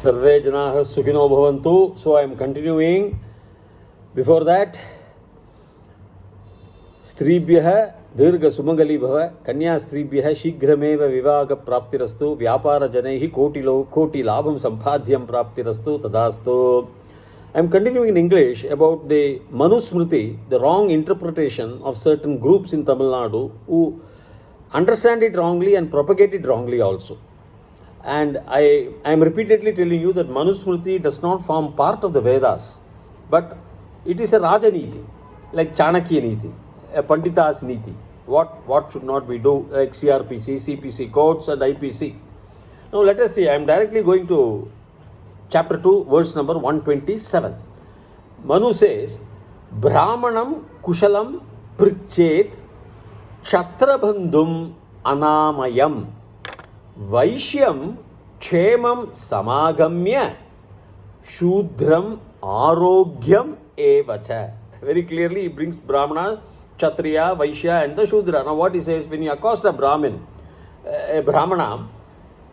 Sarve Janaha Sukhino Bhavantu. So I am continuing. Before that, Stribhyah Dirga Sumangali Bhava Kanya Stribhyah Shigrameva Vivaga Praptirastu Vyapara Janehi Koti Labham Sampadhyam Praptirastu Tadastu. I am continuing in English about the Manusmriti, the wrong interpretation of certain groups in Tamil Nadu who understand it wrongly and propagate it wrongly also. And I am repeatedly telling you that Manusmriti does not form part of the Vedas, but it is a Rajaniti, like Chanakya Niti, a Pandita's Niti. What should not we do, like CRPC, CPC codes and IPC. Now let us see, I am directly going to chapter 2, verse number 127. Manu says, Brahmanam Kushalam Prichet Kshatrabandhum Anamayam Vaishyam Kshemam Samagamya Shudram Arogyam Evacha. Very clearly he brings Brahmana, Kshatriya, Vaishya and the Shudra. Now what he says, when you accost a Brahmin, a Brahmana,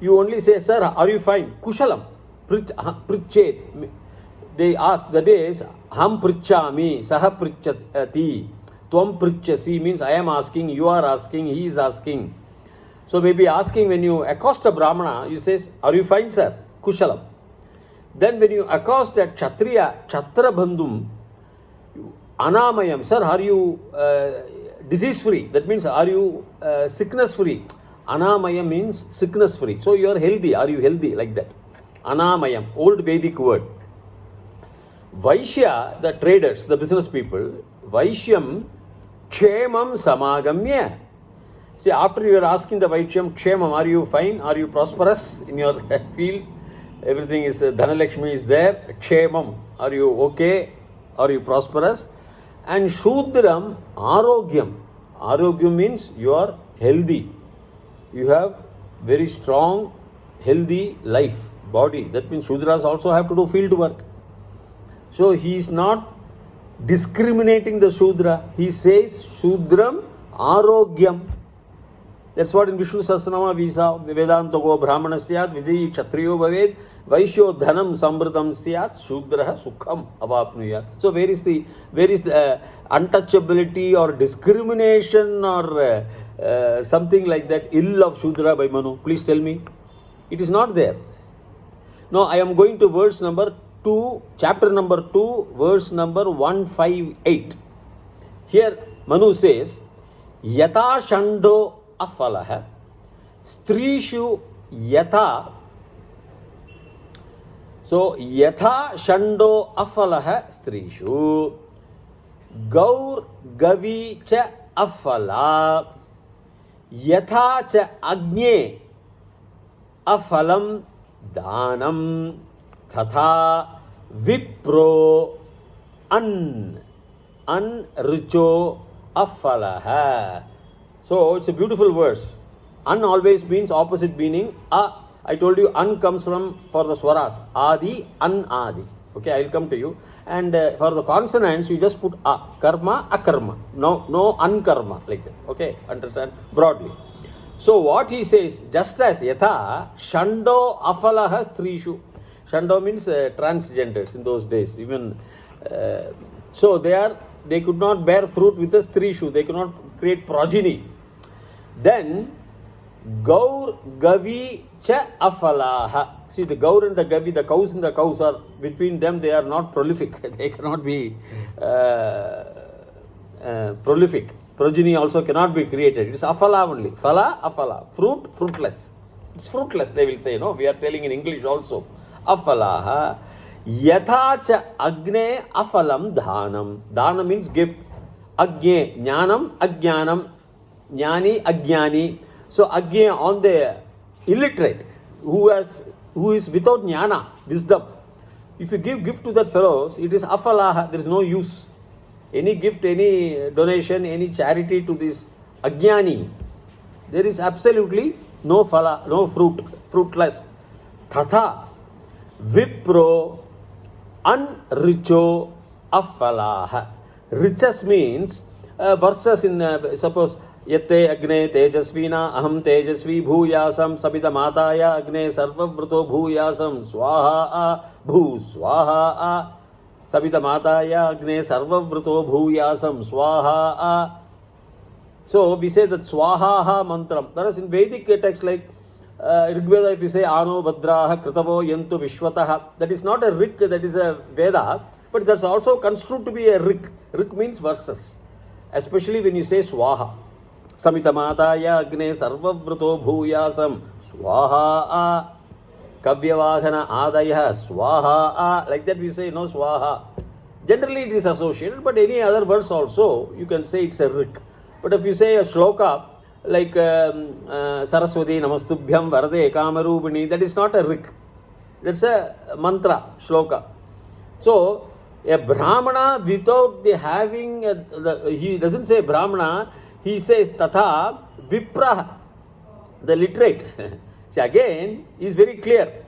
you only say, sir, are you fine? Kushalam. Prichet. They ask, the days, Ham Prichami, Saha Prichati, Tvam Prichasi means I am asking, you are asking, he is asking. So maybe asking when you accost a Brahmana, you say, are you fine, sir? Kushalam. Then when you accost a Kshatriya, Kshatrabandhum, Bandhum, Anamayam, sir, are you disease free? That means, are you sickness free? Anamayam means sickness free. So you are healthy. Are you healthy? Like that. Anamayam, old Vedic word. Vaishya, the traders, the business people, Vaishyam Kshemam Samagamya. See, after you are asking the Vaishyam Kshemam, are you fine? Are you prosperous in your field? Everything is, Dhanalakshmi is there. Kshemam, are you okay? Are you prosperous? And Shudram Arogyam. Arogyam means you are healthy. You have very strong, healthy life, body. That means Shudras also have to do field work. So he is not discriminating the Shudra. He says Shudram Arogyam. That's what in Vishnu Sahasranama we saw. Vedantago Brahmana Syat Vijayi Kshatriyo Bhaved Vaishyo Dhanam Samritam Syat Shudraha Sukham Avapnuyat. So where is the untouchability or discrimination or something like that ill of Shudra by Manu? Please tell me. It is not there. Now I am going to verse number 2, chapter number 2, verse number 158. Here Manu says, Yata Shando Afalaha Strishu Yata. So Yatha Shando Afalaha Strishu Gaur Gavi Cha Afala Yatha Cha Agne Afalam Danam Tatha Vipro Richo Afalaha. So it's a beautiful verse. An always means opposite meaning. I told you an comes from for the swaras. Adi, an adi. Okay, I will come to you. And for the consonants, you just put a. Karma, akarma. No unkarma like that. Okay, understand broadly. So what he says, just as yatha, shando afalaha strishu. Shando means transgenders in those days. Even so they could not bear fruit with a strishu. They could not create progeny. Then Gaur Gavi Cha Afalaha. See, the Gaur and the Gavi, the cows and the cows are between them, they are not prolific. They cannot be prolific. Progeny also cannot be created. It is Afala only. Fala, Afala. Fruit, fruitless. It's fruitless, they will say. No, we are telling in English also. Afalaha. Yatha Cha Agne Afalam Dhanam. Dhanam means gift. Agye, Jnanam, Ajnanam. Jnani, Ajnani. So again on the illiterate who is without jnana, wisdom. If you give gift to that fellows, it is afalaha, there is no use. Any gift, any donation, any charity to this ajnani, there is absolutely no phala, no fruit, fruitless. Tatha vipro unricho afalaha. Riches means verses in suppose Yatte agne tejasvina aham tejasvi bhuyasam sapita mataya agne sarvavruto bhuyasam swaha a bhu swaha a sapita mataya agne sarvavruto bhuyasam swaha a. So we say that swaha mantram. That is in Vedic text like Rigveda, if you say Ano Bhadraha Kritavo Yantu Vishwataha, that is not a Rik, that is a Veda, but that's also construed to be a Rik. Rik means verses, especially when you say Swaha. Samita Mataya Agne Sarvavruto Bhuyasam Swaha Kavyavahana Adaya Swaha. Like that we say no Swaha. Generally it is associated, but any other verse also you can say it's a Rik. But if you say a shloka like Saraswati Namastubhyam Varade Kamarubini, that is not a Rik. That's a mantra, shloka. So, a Brahmana without the having, he doesn't say Brahmana, he says Tatha Vipraha, the literate. See, again, is very clear.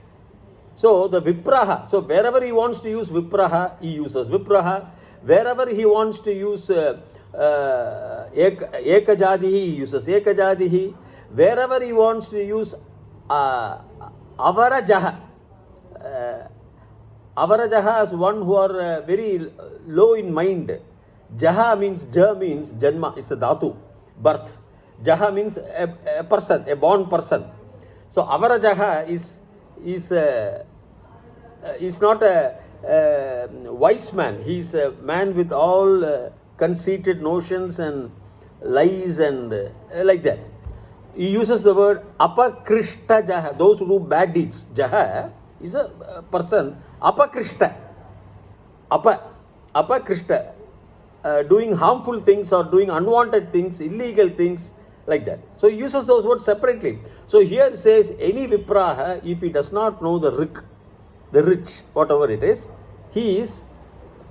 So, the Vipraha, so wherever he wants to use Vipraha, he uses Vipraha. Wherever he wants to use Ekajadihi, he uses Ekajadihi. Wherever he wants to use Avarajaha, Avarajaha is one who are very low in mind. Jaha means, Ja means Janma, it's a Dhatu, birth. Jaha means a person, a born person. So Avarajaha is not a wise man. He is a man with all conceited notions and lies and like that. He uses the word Apakrishta Jaha, those who do bad deeds. Jaha is a person, Apakrishta. Apakrishta, doing harmful things or doing unwanted things, illegal things, like that. So he uses those words separately. So here it says any Vipraha, if he does not know the rich, whatever it is, he is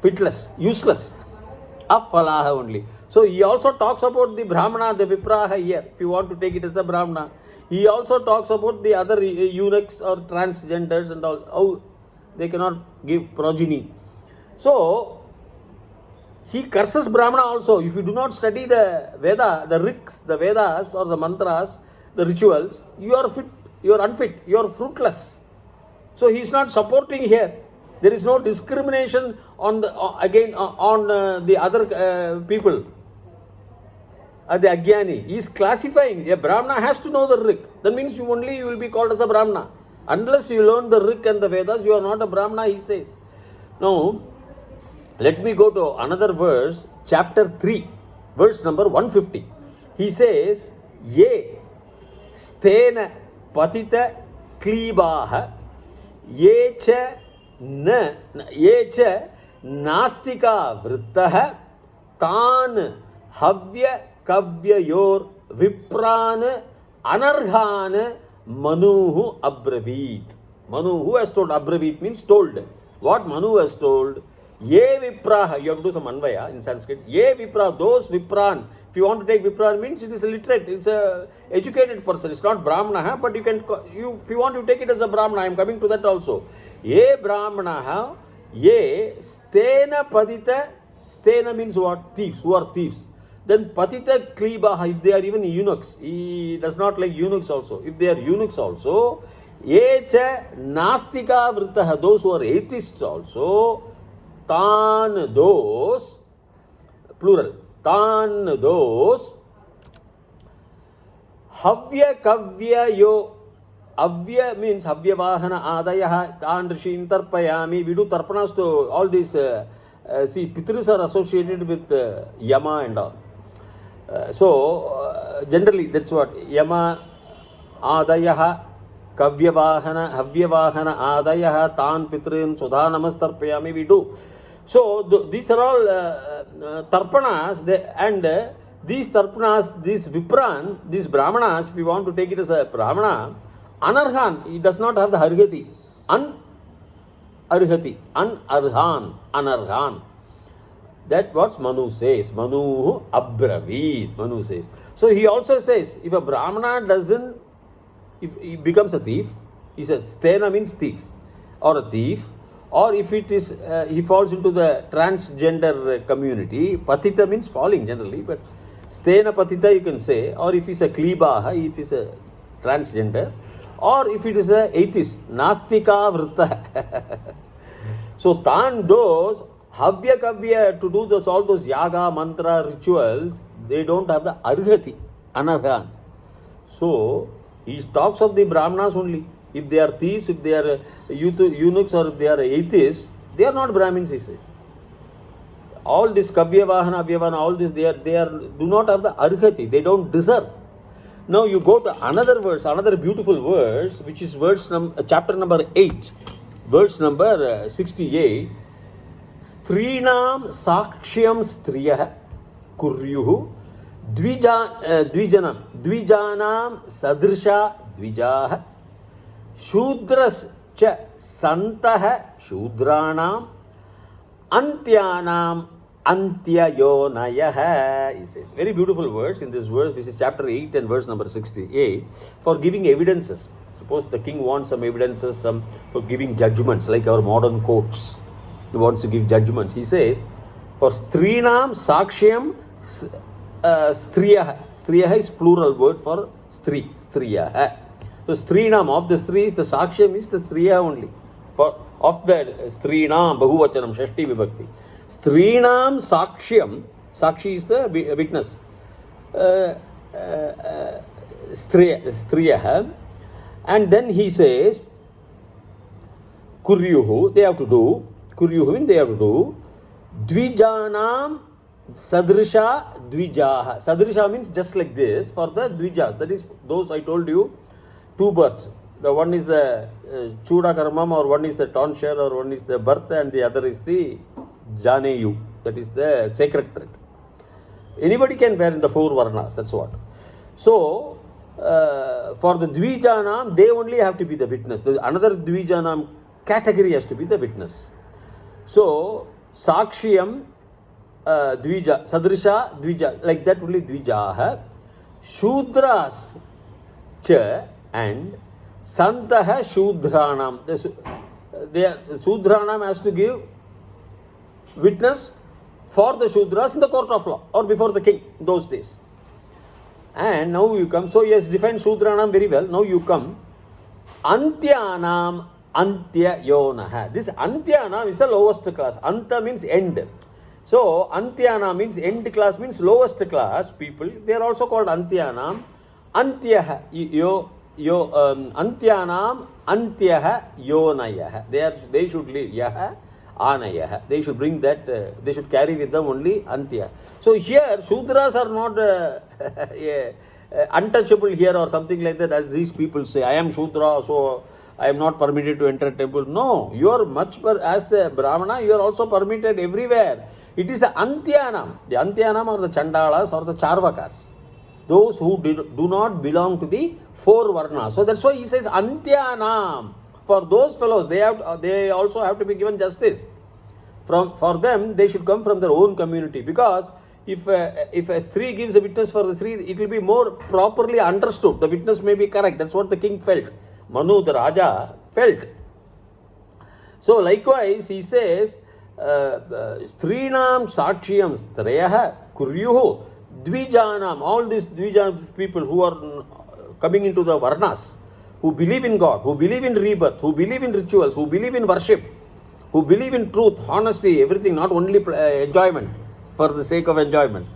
fitless, useless. Afalaha only. So he also talks about the Brahmana, the Vipraha here, if you want to take it as a Brahmana. He also talks about the other eunuchs or transgenders and all, how they cannot give progeny. So he curses Brahmana also. If you do not study the Veda, the Riks, the Vedas or the mantras, the rituals, you are unfit, you are fruitless. So he is not supporting here. There is no discrimination on the other people. The Agyani. He is classifying. A Brahmana has to know the Rik. That means you will be called as a Brahmana. Unless you learn the Rik and the Vedas, you are not a Brahmana, he says. Now, let me go to another verse, chapter 3, verse number 150. He says, Ye stena patita klibaha ye cha nastika vrittaha tan havya kavyayor vipran anarhan manuhu abravit. Manu, who has told? Abravit means told. What Manu has told? Ye vipraha, you have to do some anvaya in Sanskrit. Ye vipraha, those vipran. If you want to take vipran, means it is literate, it's a educated person. It's not Brahmana, but if you want to take it as a Brahmana, I am coming to that also. Ye Brahmana, ye stena padita. Stena means what? Thieves, who are thieves. Then patita klibaha, if they are even eunuchs. He does not like eunuchs also. If they are eunuchs also, ye cha nastika vrittaha, those who are atheists also. Tan those, plural, tan those, havya kavya yo, avya means havya vahana adayaha, tan rishi tarpayami. We do tarpanas to all these, see, Pitris are associated with Yama and all. So, generally, that's what, Yama adayaha, kavyavahana, havyavahana adayaha, tan pitrin, sudha namastarpayami, we do. So, these are all tarpanas, these tarpanas, these vipran, these brahmanas, if you want to take it as a brahmana, anarhan, he does not have the harhati. Anarhan. That what Manu says. Manu abravit, Manu says. So, he also says, if a brahmana if he becomes a thief, he says, stena means thief, or a thief, or if it is, he falls into the transgender community, patita means falling generally, but Stena Patita you can say, or if it's a Klibaha, if it's a transgender, or if it is a atheist, Nastika Vrta. So Tan those Havya Kavya to do those all those yaga, mantra, rituals, they don't have the arhati, anarhan. So he talks of the Brahmanas only. If they are thieves, if they are eunuchs, or if they are atheists, they are not Brahmins, he says. All this Kavyavahana, Avyavahana, all this, they do not have the arhati, they don't deserve. Now you go to another verse, another beautiful verse, which is chapter number 8, verse number 68. Strinam sakshyam striyah kuryuhu dvijanam sadrisha dvijah shudras cha santah shudranam antyanam antyayonayah. He says very beautiful words in this verse. This is chapter 8 and verse number 68, for giving evidences. Suppose the king wants some evidences, for giving judgments, like our modern courts. He wants to give judgments. He says, for strinam sakshyam striyah. Striyah is plural word for stri, striyah. So strinam, of the stris, the sakshyam is the striyah only. For of the strinam, bahuvachanam, shashti vibhakti. Strinam sakshyam, sakshi is the witness. Striyah. And then he says, kuryuhu, they have to do. Kuryuhu means they have to do. Dvijanam sadrisha dvijaha. Sadrisha means just like this for the dvijas. That is those I told you, two births. The one is the chuda karmam, or one is the tonsure, or one is the birth, and the other is the janeyu. That is the sacred thread. Anybody can wear in the four varnas, that's what. So, for the dvijanam, they only have to be the witness. Another dvijanam category has to be the witness. So, sakshiyam dvija, sadrisha dvija, like that only dvijaha, shudras cha, and santaha shudranam. The shudranam has to give witness for the shudras in the court of law, or before the king in those days. And now you come, so he has defined shudranam very well. Now you come, antyanam antyayonaha. This antyanam is the lowest class. Anta means end. So antyana means end class, means lowest class people. They are also called antyanam. Antyaha antyanam antyaha yonayah. They should leave yaha anayah. They should bring that. They should carry with them only antya. So here Shudras are not untouchable here or something like that, as these people say. I am Shudra, so I am not permitted to enter temple. No, you are as the Brahmana, you are also permitted everywhere. It is the Antyanam. The Antyanam are the Chandalas or the Charvakas. Those who do not belong to the four Varnas. So that's why he says Antyanam. For those fellows, they also have to be given justice. For them, they should come from their own community. Because if a Stree gives a witness for the Stree, it will be more properly understood. The witness may be correct. That's what the king felt. Manu, the Raja, felt. So likewise, he says, Strinam Sakshiyam Strayah Kuryuhu Dvijanam. All these Dvijanam people who are coming into the Varnas, who believe in God, who believe in rebirth, who believe in rituals, who believe in worship, who believe in truth, honesty, everything, not only enjoyment for the sake of enjoyment.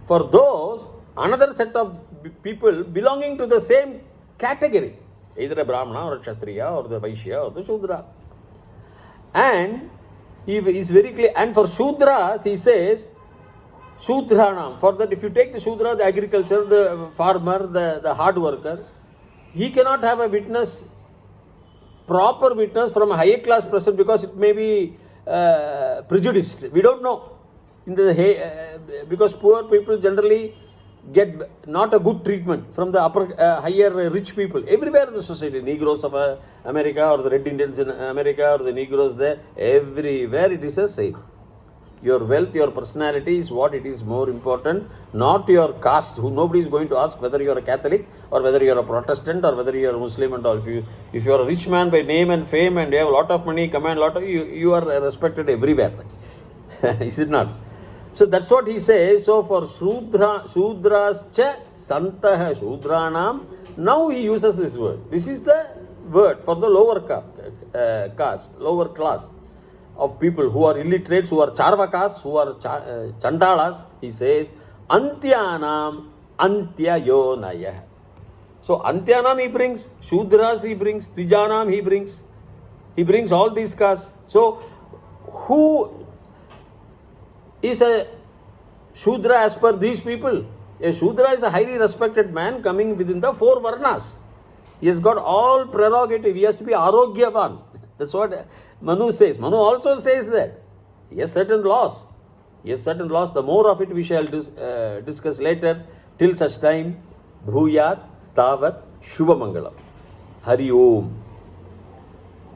For those, another set of people belonging to the same category, either a Brahmana or a Kshatriya or the Vaishya or the Shudra. And he is very clear. And for Shudras, he says, Shudranam. For that, if you take the Shudra, the agriculture, the farmer, the hard worker, he cannot have a witness, proper witness from a higher class person, because it may be prejudiced. We don't know. Because poor people generally get not a good treatment from the higher rich people. Everywhere in the society, Negroes of America, or the Red Indians in America, or the Negroes there, everywhere it is the same. Your wealth, your personality is what it is more important, not your caste. Nobody is going to ask whether you are a Catholic or whether you are a Protestant or whether you are a Muslim and all. If you are a rich man by name and fame and you have a lot of money, command a lot of, you are respected everywhere. Is it not? So that's what he says. So for Shudras-cha Santah Shudranam, now he uses this word. This is the word for the lower caste, lower class of people who are illiterates, who are Charvakas, who are Chandalas. He says, Antyanam Antyayonaya. So Antyanam he brings, Shudras he brings, Tvijanam he brings. He brings all these castes. So who is a Shudra as per these people? A Shudra is a highly respected man coming within the 4 Varnas. He has got all prerogative. He has to be Arogyavan. That's what Manu says. Manu also says that. He has certain laws. He has certain laws. The more of it we shall discuss later. Till such time, Bhuyat Tavat Shubhamangalam. Hari Om.